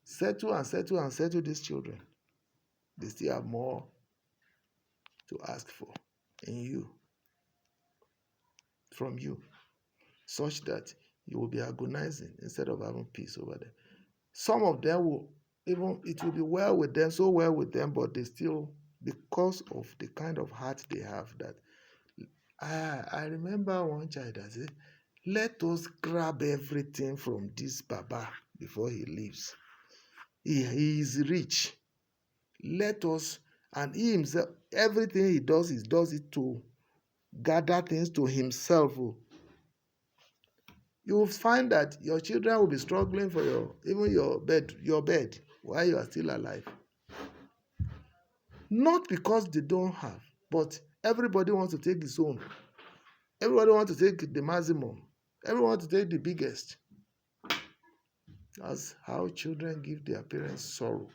settle and settle and settle these children. They still have more to ask for in you, from you, such that you will be agonizing instead of having peace over them. Some of them will even, it will be well with them, so well with them, but they still, because of the kind of heart they have, that I remember one child that said, let us grab everything from this Baba before he leaves. He is rich. Let us, and he himself, everything he does it to gather things to himself. You will find that your children will be struggling for even your bed while you are still alive. Not because they don't have, but everybody wants to take his own. Everybody wants to take the maximum. Everyone wants to take the biggest. That's how children give their parents sorrow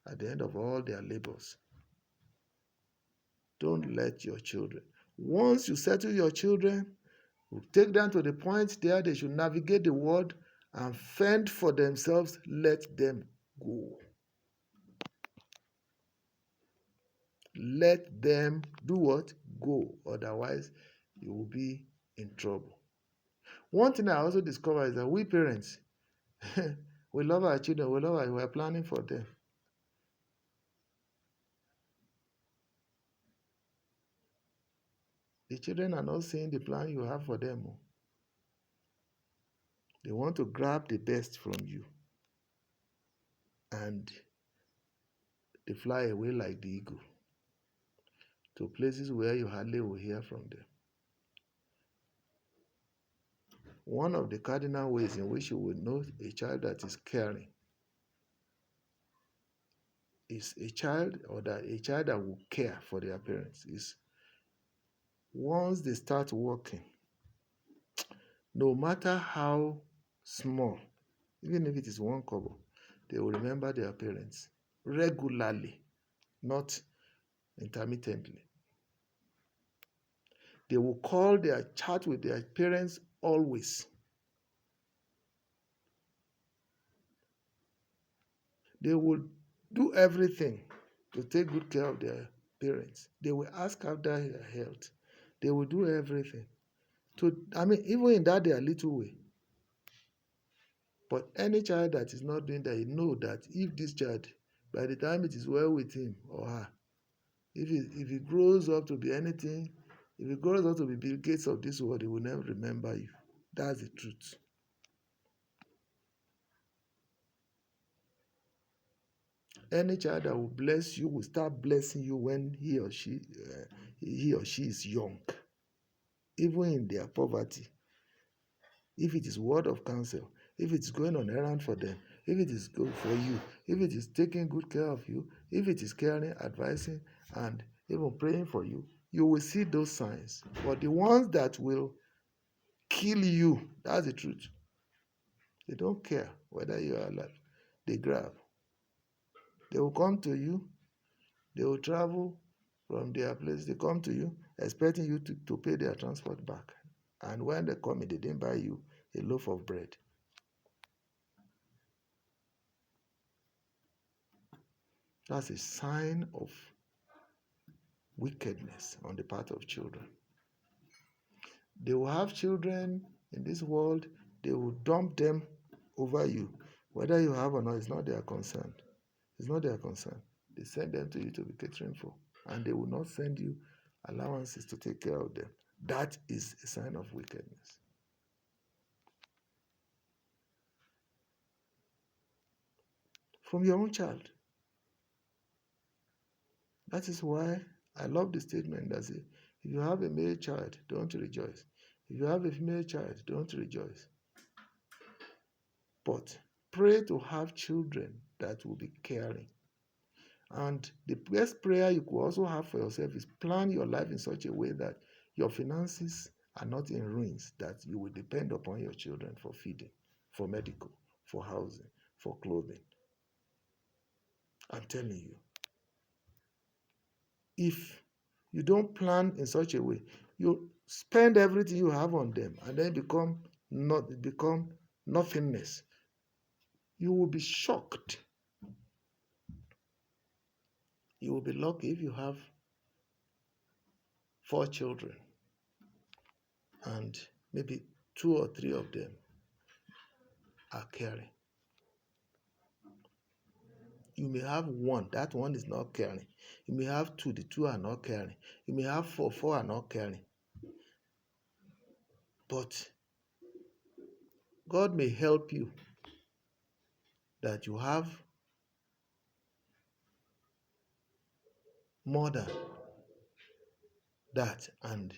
at the end of all their labors. Don't let your children. Once you settle your children, you take them to the point there they should navigate the world and fend for themselves, let them go. Let them do what? Go. Otherwise, you will be in trouble. One thing I also discovered is that we parents, we love our children, we are planning for them. The children are not seeing the plan you have for them. They want to grab the best from you, and they fly away like the eagle to places where you hardly will hear from them. One of the cardinal ways in which you will know a child that is caring is a child that will care for their parents is once they start working, no matter how small, even if it is one kobo, they will remember their parents regularly, not intermittently. They will chat with their parents always. They will do everything to take good care of their parents. They will ask after their health. They will do everything. Even in that their little way. But any child that is not doing that, you know that if this child, by the time it is well with him or her, if he grows up to be anything, if he grows up to be Bill Gates of this world, he will never remember you. That's the truth. Any child that will bless you will start blessing you when he or she is young, even in their poverty. If it is word of counsel, if it's going on errand for them, if it is good for you, if it is taking good care of you, if it is caring, advising, and even praying for you, you will see those signs. But the ones that will kill you, that's the truth. They don't care whether you are alive. They grab. They will come to you. They will travel from their place. They come to you expecting you to pay their transport back. And when they come in, they didn't buy you a loaf of bread. That's a sign of wickedness on the part of children. They will have children in this world, they will dump them over you. Whether you have or not, it's not their concern. It's not their concern. They send them to you to be catering for, and they will not send you allowances to take care of them. That is a sign of wickedness. From your own child. That is why I love the statement that says, if you have a male child, don't rejoice. If you have a female child, don't rejoice. But pray to have children that will be caring. And the best prayer you could also have for yourself is plan your life in such a way that your finances are not in ruins, that you will depend upon your children for feeding, for medical, for housing, for clothing. I'm telling you, if you don't plan in such a way, you spend everything you have on them and then become nothingness. You will be shocked. You will be lucky if you have 4 children and maybe 2 or 3 of them are caring. You may have one, that one is not caring. You may have two, the two are not caring. You may have four are not caring. But God may help you that you have more than that and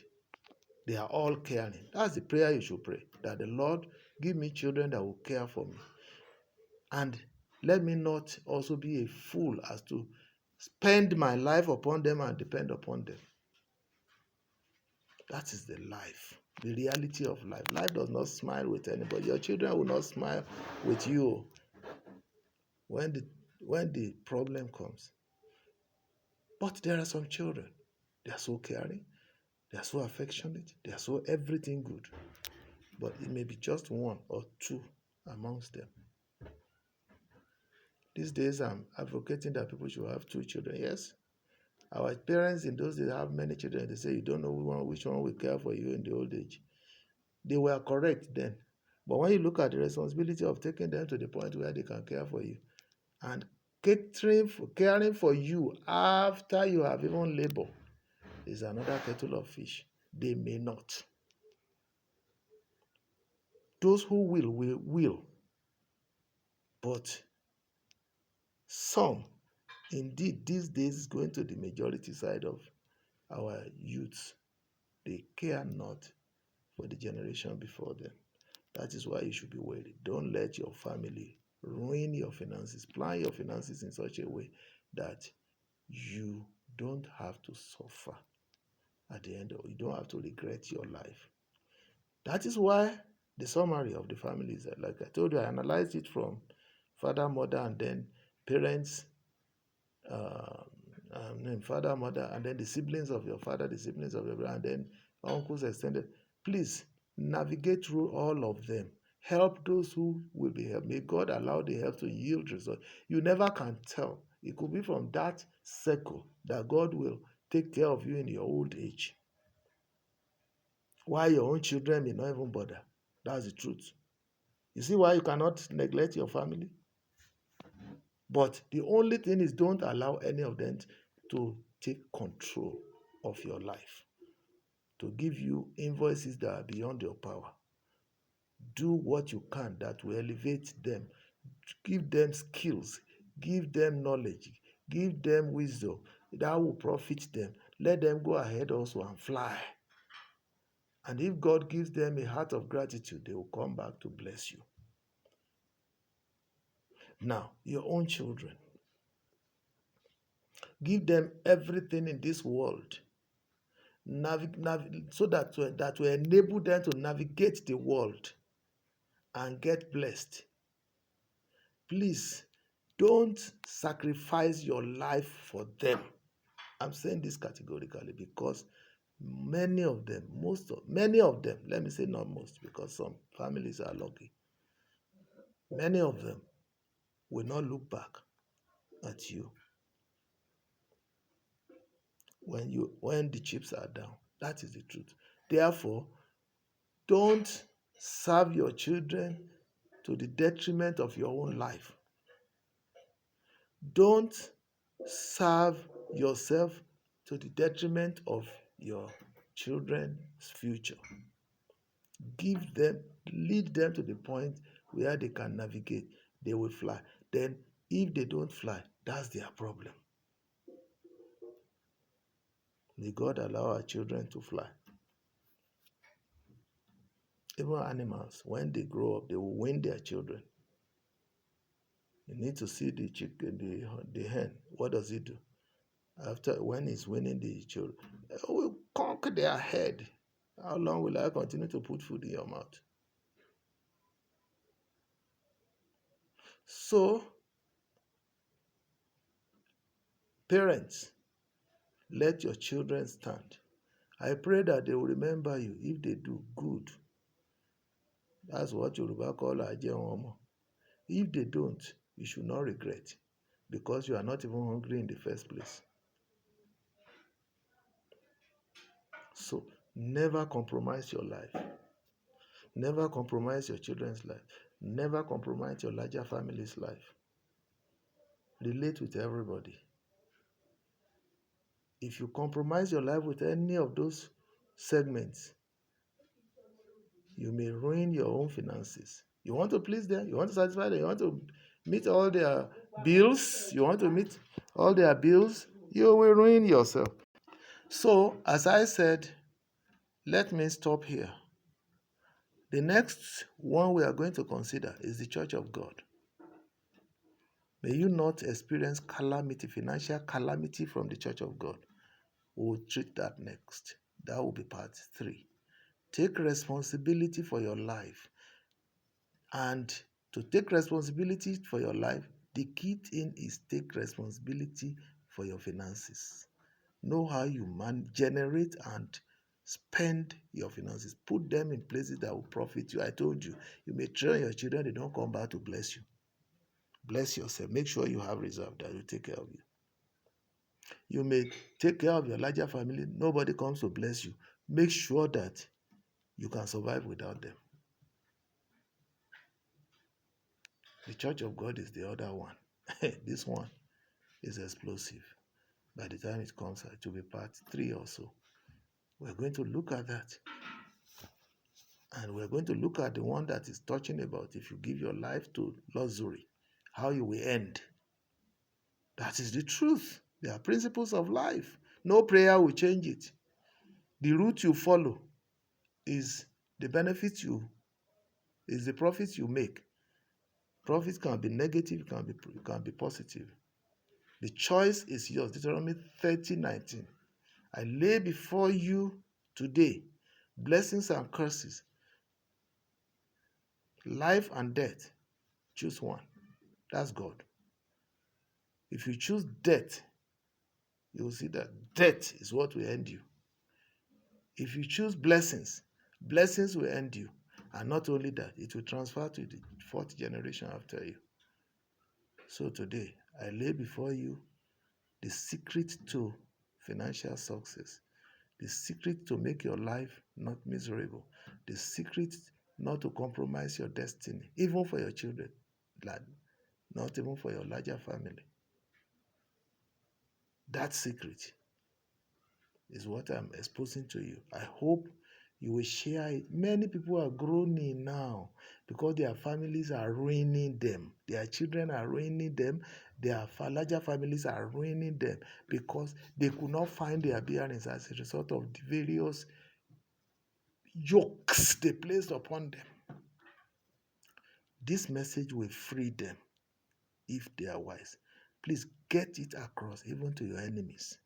they are all caring. That's the prayer you should pray, that the Lord give me children that will care for me. And let me not also be a fool as to spend my life upon them and depend upon them. That is the life, the reality of life. Life does not smile with anybody. Your children will not smile with you when the problem comes. But there are some children, they are so caring, they are so affectionate, they are so everything good. But it may be just one or two amongst them. These days, I'm advocating that people should have 2 children. Yes, our parents in those days have many children. They say you don't know which one will care for you in the old age. They were correct then. But when you look at the responsibility of taking them to the point where they can care for you and caring for you after you have even labored is another kettle of fish. They may not. Those who will. But some, indeed, these days is going to the majority side of our youths. They care not for the generation before them. That is why you should be wary. Don't let your family ruin your finances. Plan your finances in such a way that you don't have to suffer at the end of it. You don't have to regret your life. That is why the summary of the family is that, like I told you, I analyzed it from father, mother, and then parents, father, mother, and then the siblings of your father, the siblings of your brother, and then uncles extended. Please navigate through all of them. Help those who will be helped. May God allow the help to yield results. You never can tell. It could be from that circle that God will take care of you in your old age. Why your own children may not even bother. That's the truth. You see why you cannot neglect your family? But the only thing is, don't allow any of them to take control of your life, to give you invoices that are beyond your power. Do what you can that will elevate them. Give them skills, give them knowledge, give them wisdom that will profit them. Let them go ahead also and fly. And if God gives them a heart of gratitude, they will come back to bless you. Now, your own children, give them everything in this world so that will enable them to navigate the world and get blessed. Please don't sacrifice your life for them. I'm saying this categorically because many of them, let me say not most, because some families are lucky. Many of them will not look back at you when the chips are down. That is the truth. Therefore, don't serve your children to the detriment of your own life. Don't serve yourself to the detriment of your children's future. Give them, lead them to the point where they can navigate. They will fly. Then, if they don't fly, that's their problem. May God allow our children to fly. Even animals, when they grow up, they will win their children. You need to see the chicken, the hen. What does it do? When it's winning the children, it will conquer their head. How long will I continue to put food in your mouth? So, parents, let your children stand. I pray that they will remember you. If they do, good. That's what Yoruba call Ajeomo. If they don't, you should not regret, because you are not even hungry in the first place. So, never compromise your life. Never compromise your children's life. Never compromise your larger family's life. Relate with everybody. If you compromise your life with any of those segments, you may ruin your own finances. You want to please them, you want to satisfy them, you want to meet all their bills, you will ruin yourself. So, as I said, let me stop here. The next one we are going to consider is the Church of God. May you not experience calamity, financial calamity from the Church of God. We'll treat that next. That will be part 3. Take responsibility for your life. And to take responsibility for your life, the key thing is take responsibility for your finances. Know how you generate and spend your finances. Put them in places that will profit you. I told you, you may train your children, they don't come back to bless you. Bless yourself. Make sure you have reserve that will take care of you. You may take care of your larger family. Nobody comes to bless you. Make sure that you can survive without them. The Church of God is the other one. This one is explosive. By the time it comes, it will be part 3 or so. We're going to look at that. And we're going to look at the one that is touching about if you give your life to luxury, how you will end. That is the truth. There are principles of life. No prayer will change it. The route you follow is the benefits is the profits you make. Profits can be negative, can be positive. The choice is yours. Deuteronomy 30:19. I lay before you today blessings and curses, life and death. Choose one. That's God. If you choose death, you will see that death is what will end you. If you choose blessings, Blessings will end you. And not only that, it will transfer to the fourth generation after you. So today, I lay before you the secret to financial success, the secret to make your life not miserable, the secret not to compromise your destiny, even for your children, not even for your larger family. That secret is what I'm exposing to you. I hope you will share it. Many people are groaning now because their families are ruining them. Their children are ruining them. Their larger families are ruining them because they could not find their bearings as a result of the various yokes they placed upon them. This message will free them if they are wise. Please get it across even to your enemies.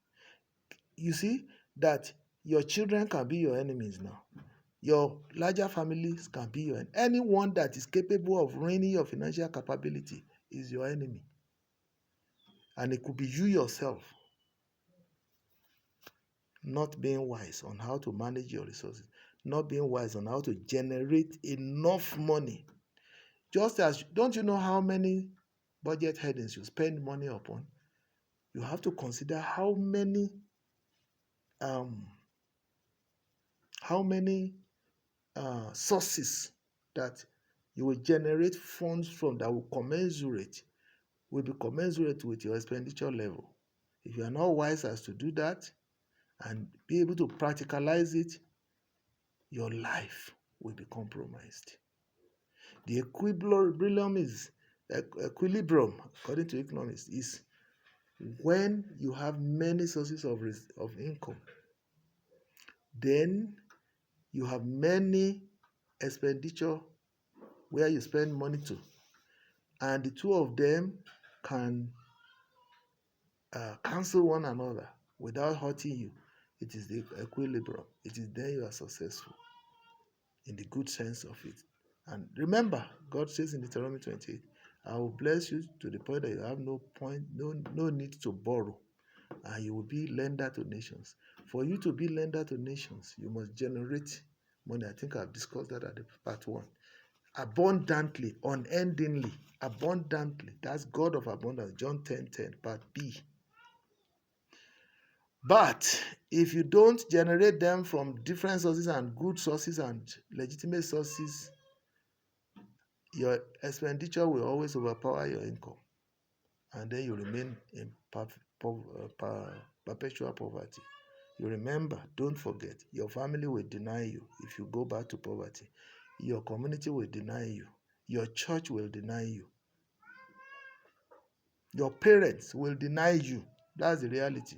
You see that your children can be your enemies now. Your larger families can be your enemy. Anyone that is capable of ruining your financial capability is your enemy. And it could be you yourself not being wise on how to manage your resources, not being wise on how to generate enough money. Just as, don't you know how many budget headings you spend money upon? You have to consider how many um, sources that you will generate funds from that will be commensurate with your expenditure level. If you are not wise as to do that and be able to practicalize it, your life will be compromised. The equilibrium, according to economists, is when you have many sources of income, then you have many expenditure where you spend money to, and the two of them can cancel one another without hurting you. It is the equilibrium. It is then you are successful in the good sense of it. And remember, God says in Deuteronomy 28, I will bless you to the point that you have no need to borrow, and you will be lender to nations. For you to be lender to nations, you must generate money. I think I've discussed that at the part 1. Abundantly, unendingly, abundantly. That's God of abundance. John 10:10, part B. But if you don't generate them from different sources and good sources and legitimate sources, your expenditure will always overpower your income. And then you remain in perpetual poverty. You remember, don't forget, your family will deny you if you go back to poverty. Your community will deny you. Your church will deny you. Your parents will deny you. That's the reality.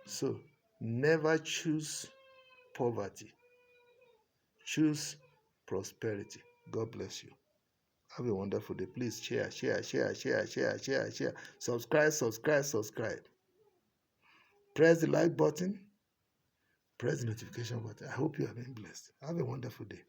So, never choose poverty. Choose prosperity. God bless you. Have a wonderful day. Please share. Subscribe. Press the like button. Press the notification button. I hope you have been blessed. Have a wonderful day.